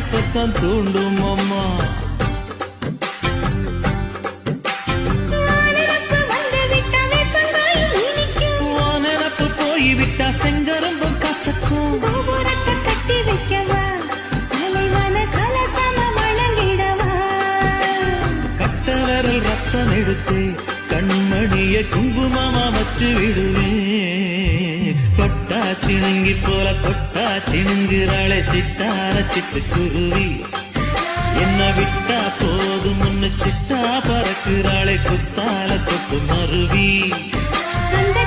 நினப்பத்தான் தூண்டும் அம்மா. வானரப்பு போய்விட்டா செங்கரும்பும் கசக்கும். கட்டி வைக்கவா தலைவன கலசம வணங்கிடவா. கட்ட விரல் ரத்தம் எடுத்து கண்மணிய குங்குமமா வச்சு விடுவேன். தொட்டா சிணுங்கி போல தொட்டா சிணுங்குறாளே சிட்டார சிட்டுக்குருவி. என்ன விட்டா போதும் முன்னு சிட்டா பறக்குறாளே குத்தால தொட்டு மருவி. அந்த